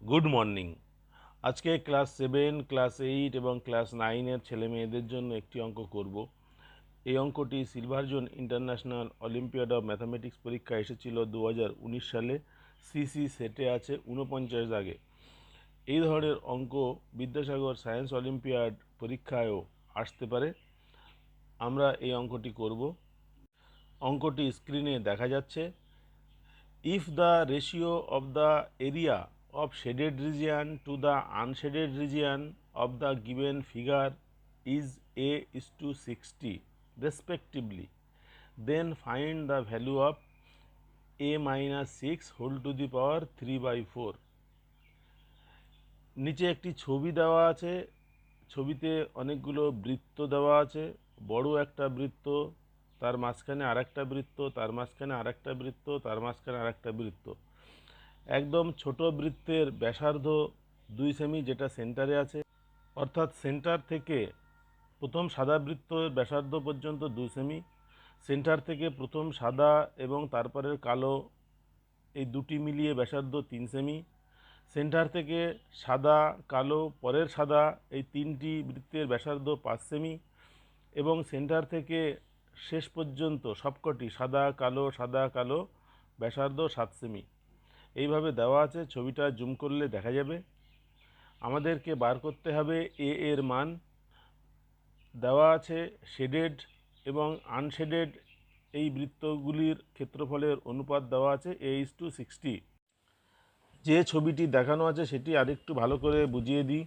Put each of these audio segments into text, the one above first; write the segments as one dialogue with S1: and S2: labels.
S1: Good morning. আজকে class 7, class 8 এবং class 9 এর ছেলে মেয়েদের জন্য একটি অঙ্ক করব। এই অঙ্কটি সিলভারজোন ইন্টারন্যাশনাল অলিম্পিয়াড অফ ম্যাথামেটিক্স পরীক্ষা এসেছিল 2019 সালে। সিসি সেটে আছে 49 দাগে। এই ধরনের অঙ্ক বিদ্যাসাগর সায়েন্স অলিম্পিয়াড পরীক্ষায়ও আসতে পারে। আমরা এই অঙ্কটি করব। অঙ্কটি স্ক্রিনে দেখা যাচ্ছে। If the ratio of the area of shaded region to the unshaded region of the given figure is A:60 respectively, then find the value of A minus 6 whole to the power 3/4. নিচে একটি ছবি দেওয়া আছে। ছবিতে অনেকগুলো বৃত্ত দেওয়া আছে। বড় একটা বৃত্ত, তার মাঝখানে আরেকটা বৃত্ত, তার মাঝখানে আরেকটা বৃত্ত, তার মাঝখানে আরেকটা বৃত্ত। একদম ছোট বৃত্তের ব্যাসার্ধ 2 সেমি, যেটা সেন্টারে আছে, অর্থাৎ সেন্টার থেকে প্রথম সাদা বৃত্তের ব্যাসার্ধ পর্যন্ত 2 সেমি। সেন্টার থেকে প্রথম সাদা এবং তারপরের কালো, এই দুটি মিলিয়ে ব্যাসার্ধ 3 সেমি। সেন্টার থেকে সাদা, কালো, পরের সাদা, এই তিনটি বৃত্তের ব্যাসার্ধ 5 সেমি এবং সেন্টার থেকে শেষ পর্যন্ত সবকটি সাদা, কালো, সাদা, কালো, ব্যাসার্ধ 7 সেমি। এইভাবে দেওয়া আছে। ছবিটা জুম করলে দেখা যাবে। আমাদেরকে বার করতে হবে এ এর মান। দেওয়া আছে শেডেড এবং আনশেডেড এই বৃত্তগুলির ক্ষেত্রফলের অনুপাত দেওয়া আছে A:60। যে ছবিটি দেখানো আছে সেটি আরেকটু ভালো করে বুঝিয়ে দিই।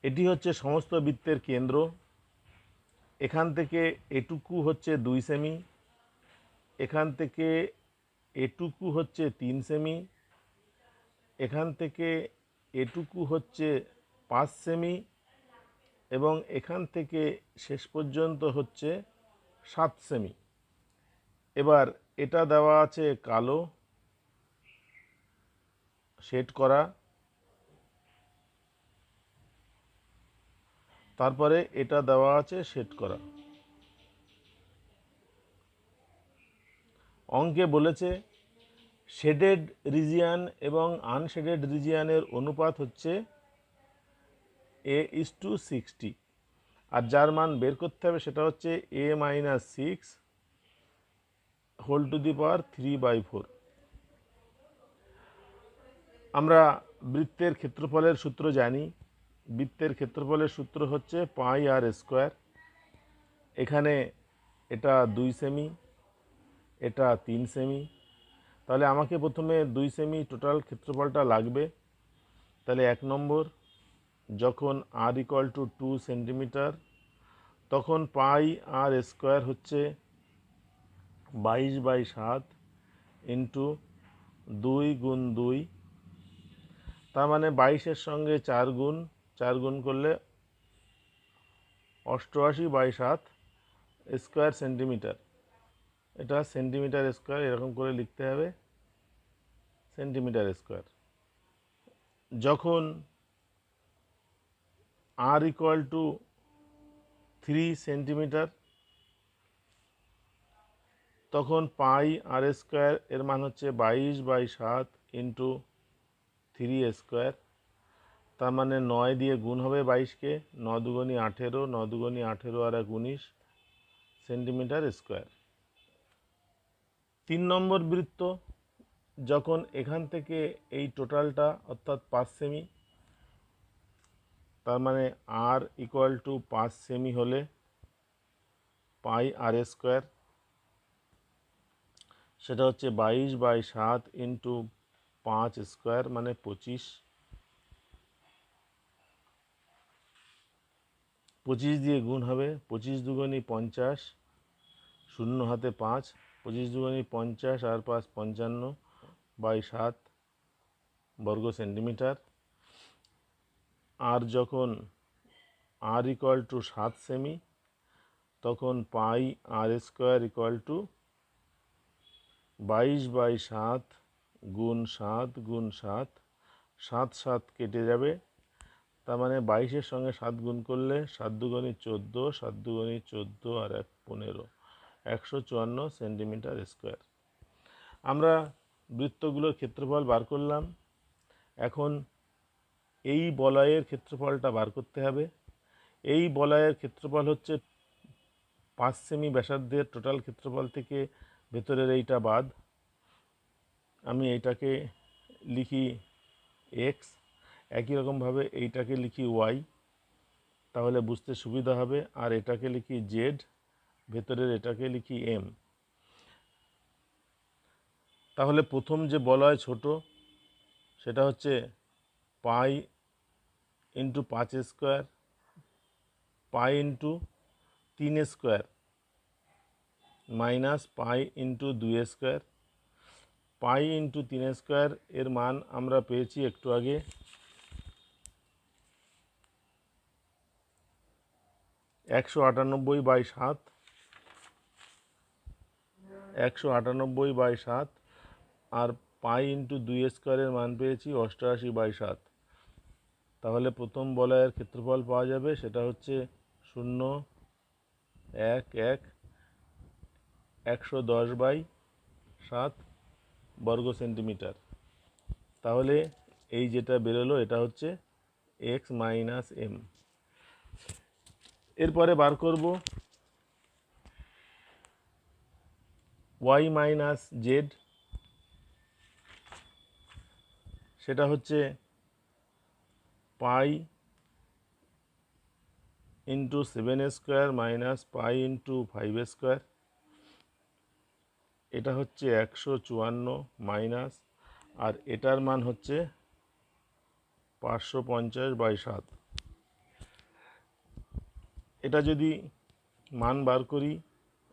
S1: এটি হচ্ছে সমস্ত বৃত্তের কেন্দ্র। এখান থেকে এটুকু হচ্ছে 2 সেমি, এখান থেকে এটুকু হচ্ছে 3 সেমি, এখান থেকে এটুকু হচ্ছে 5 সেমি এবং এখান থেকে শেষ পর্যন্ত হচ্ছে 7 সেমি। এবার এটা দেওয়া আছে কালো, শেড করা। তারপরে এটা দেওয়া আছে শেড করা। অঙ্কে বলেছে শেডেড রিজিয়ান এবং আনশেডেড রিজিয়ানের অনুপাত হচ্ছে A:60, আর যার মান বের করতে হবে সেটা হচ্ছে A-6 whole to the power 3/4। আমরা বৃত্তের ক্ষেত্রফলের সূত্র জানি। বৃত্তের ক্ষেত্রফলের সূত্র হচ্ছে πr²। এখানে এটা 2 সেমি, এটা 3 সেমি। তাহলে আমাকে প্রথমে 2 সেমি টোটাল ক্ষেত্রফলটা লাগবে। তাহলে 1 নম্বর, যখন r = 2 সেন্টিমিটার তখন πr² হচ্ছে 22/7 ইন্টু 2 গুণ 2, তার মানে 22-এর সঙ্গে 4 গুণ করলে 88/7 স্কোয়ার সেন্টিমিটার। এটা সেন্টিমিটার স্কোয়ার, এরকম করে লিখতে হবে, সেন্টিমিটার স্কোয়ার। যখন r = 3 সেন্টিমিটার তখন πr² এর মান হচ্ছে 22/7 ইন্টু 3²। তার মানে 9 দিয়ে গুণ হবে 22-কে, 9 দুগুণী 18, 9 দুগুণী 18 আর 19 সেন্টিমিটার স্কোয়ার। 3 নম্বর বৃত্ত, যখন এখান থেকে এই টোটালটা অর্থাৎ 5 সেমি, তার মানে r = 5 সেমি হলে πr², সেটা হচ্ছে 22/7 ইন্টু 5² মানে 25। 25 দিয়ে গুণ হবে, 25 দুগুণী 50, শূন্য হাতে 5, 25 দুগুণী 50 আর 5 55/7 বর্গ সেন্টিমিটার। আর যখন r = 7 সেমি তখন πr² = 22/7 গুণ 7 গুণ 7, 7 7 কেটে যাবে। তার মানে 22-এর সঙ্গে 7 গুণ করলে 7 দুগুণী 14, 7 দুগুণী 14 আর 1 15, 154 সেন্টিমিটার স্কোয়ার। আমরা বৃত্তগুলোর ক্ষেত্রফল বার করলাম। এখন এই বলয়ের ক্ষেত্রফলটা বার করতে হবে। এই বলয়ের ক্ষেত্রফল হচ্ছে 5 সেমি ব্যাসার্ধের টোটাল ক্ষেত্রফল থেকে ভেতরের এইটা বাদ। আমি এইটাকে লিখি এক্স, একই রকমভাবে এইটাকে লিখি ওয়াই, তাহলে বুঝতে সুবিধা হবে। আর এটাকে লিখি জেড, ভেতরের এটাকে লিখি এম। তাহলে প্রথম যে বলয় ছোট সেটা হচ্ছে pi into 5 square, pi into 3 square minus pi into 2 square. Pi into 3 square এর মান আমরা পেয়েছি একটু আগে 198/7, 198/7। আর পাই ইন্টু 2 স্কোয়ারের মান পেয়েছি 88/7। তাহলে প্রথম বলয়ের ক্ষেত্রফল পাওয়া যাবে, সেটা হচ্ছে 0, 1, 1, 110/7 বর্গ সেন্টিমিটার। তাহলে এই যেটা বেরোলো এটা হচ্ছে এক্স মাইনাস এম। এরপরে বার করব ওয়াই মাইনাস জেড, সেটা হচ্ছে pi into 7 square minus pi into 5 square. এটা হচ্ছে 154 মাইনাস, আর এটার মান হচ্ছে 550/7। এটা যদি মান বার করি,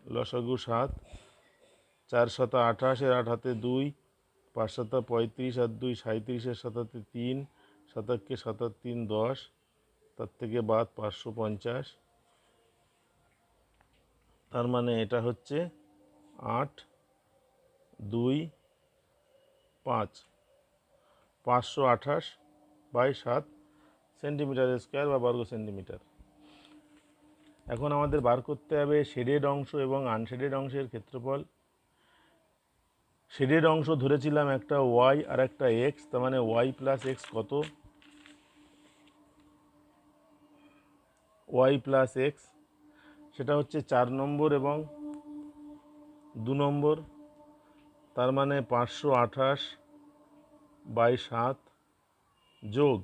S1: লসাগু 7, 4 7 28, 8 হাতে 2, 5 7 35, আর 2 37, 7 হাতে 3, 7 7 আর 3 10, তার থেকে বাদ 550। তার মানে এটা হচ্ছে 8, 2, 5, 528/7 সেন্টিমিটার স্কোয়ার বা বর্গ সেন্টিমিটার। এখন আমাদের বার করতে হবে শেডেড অংশ এবং আনশেডেড অংশের ক্ষেত্রফল। শেডেড অংশ ধরেছিলাম একটা ওয়াই আর একটা এক্স, তার মানে ওয়াই প্লাস এক্স কত? ওয়াই প্লাস এক্স সেটা হচ্ছে 4 নম্বর এবং 2 নম্বর, তার মানে 528/7 যোগ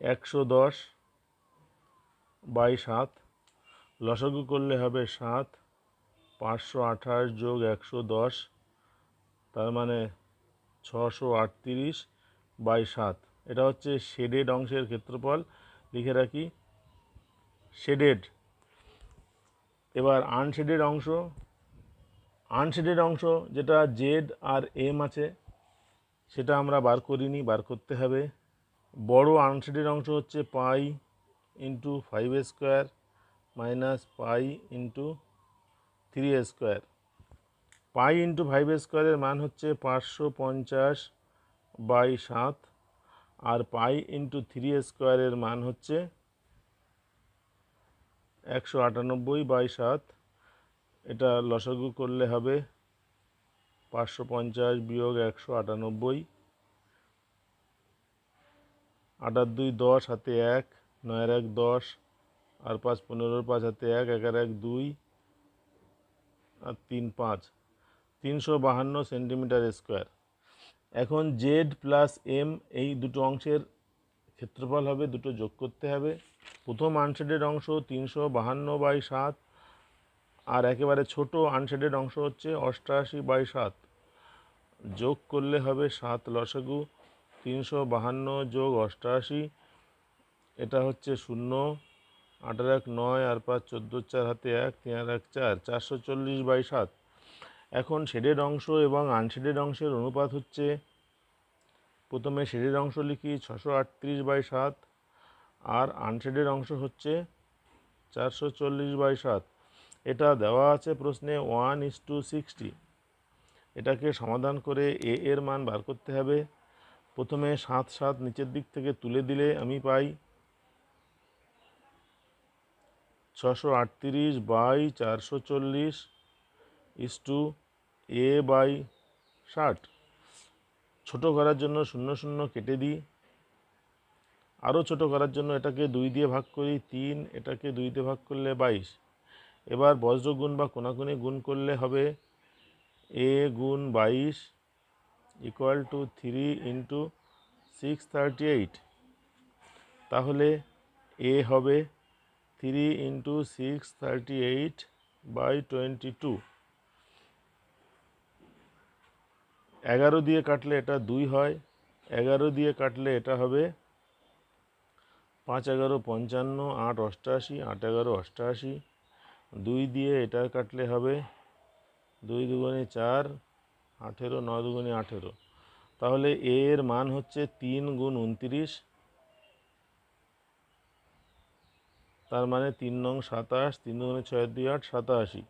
S1: 110/7, লসাগু করলে হবে 7, 528 যোগ 110, তার মানে 638/7। এটা হচ্ছে শেডেড অংশের ক্ষেত্রফল, লিখে রাখি শেডেড। এবার আনশেডেড অংশ, আনশেডেড অংশ যেটা জেড আর এম আছে সেটা আমরা বার করিনি, বার করতে হবে। বড় আনশেডেড অংশ হচ্ছে pi into 5 square minus pi into 3 square. Pi into 5 স্কোয়ারের মান হচ্ছে 550/7, আর পাই ইন্টু 3 স্কোয়ারের মান হচ্ছে 198/7। এটা লসাগু করলে হবে 550 বিয়োগ 198, 8 আর 2 10, হাতে 1, 9 আর 1 10, আর 5 15, 5 হাতে 1, 1 আর 1 2, আর 3 5, 352 সেন্টিমিটার স্কোয়ার। এখন জেড প্লাস এম এই দুটো অংশের ক্ষেত্রফল হবে, দুটো যোগ করতে হবে। প্রথম আনশেডেড অংশ 352/7, আর একেবারে ছোট আনশেডেড অংশ হচ্ছে 88/7। যোগ করলে হবে 7 লসাগু, 352 যোগ 88, এটা হচ্ছে 0, 8 আর 1 9, আর 5 14, 4 হাতে 1, 3 আর 1 4, 440/7। এখন শেডেড অংশ এবং আনশেডেড অংশের অনুপাত হচ্ছে, প্রথমে শেডেড অংশ লিখি 638/7, আর আনশেডেড অংশ হচ্ছে 440/7। এটা দেওয়া আছে প্রশ্নে 1:60। এটাকে সমাধান করে এ এর মান বার করতে হবে। প্রথমে 7 7 নিচের দিক থেকে তুলে দিলে আমি পাই 638/440 ইস টু a/7 60। ছোট করার জন্য 0 0 কেটে দিই, আরও ছোট করার জন্য এটাকে 2 দিয়ে ভাগ করি 3, এটাকে 2 দিয়ে ভাগ করলে 22। এবার বজ্র গুণ বা কোনাকুনি গুণ করলে হবে a গুণ 22 ইকুয়াল টু 3 ইন্টু 638। তাহলে a হবে 3 ইন্টু 638 বাই 22। 11 দিয়ে কাটলে এটা 2 হয়, 11 দিয়ে কাটলে এটা হবে 5 11 55, 8 88, 8 11 88। 2 দিয়ে এটা কাটলে হবে 2 দুগুণে 4, 18, 9 দুগুণে 18। তাহলে a এর মান হচ্ছে 3 গুণ 29, তার মানে 3 নং 27, 3 দুগুণে 6 2 8, 87।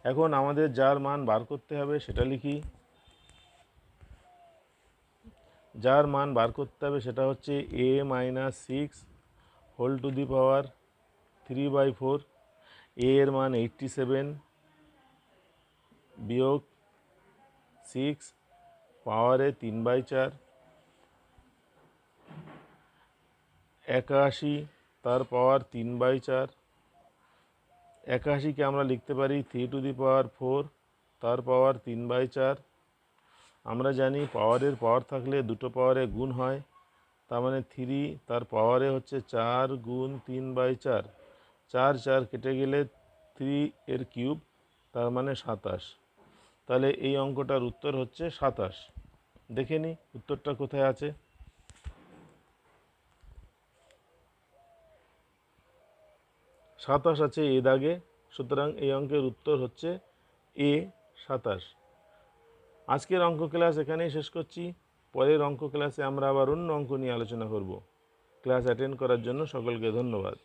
S1: এখন আমাদের যার মান বার করতে হবে সেটা লিখি। যার মান বার করতে হবে সেটা হচ্ছে a minus 6 whole to the power 3/4। a এর মান 87 বিয়োগ 6 পাওয়ারে 3/4, 81 তার পাওয়ার 3/4। 81কে আমরা লিখতে পারি 3 টু দি পাওয়ার 4 তার পাওয়ার 3/4। আমরা জানি পাওয়ারের পাওয়ার থাকলে দুটো পাওয়ারে গুণ হয়, তার মানে 3 তার পাওয়ারে হচ্ছে 4 গুণ 3/4। 4 4 কেটে গেলে 3 এর কিউব, তার মানে 27। তাহলে এই অঙ্কটার উত্তর হচ্ছে 27। দেখে নিই উত্তরটা কোথায় আছে। 27 আছে এ দাগে, সুতরাং এই অঙ্কের উত্তর হচ্ছে এ 27। আজকের অঙ্ক ক্লাস এখানেই শেষ করছি। পরের অঙ্ক ক্লাসে আমরা আবার অন্য অঙ্ক নিয়ে আলোচনা করব। ক্লাস অ্যাটেন্ড করার জন্য সকলকে ধন্যবাদ।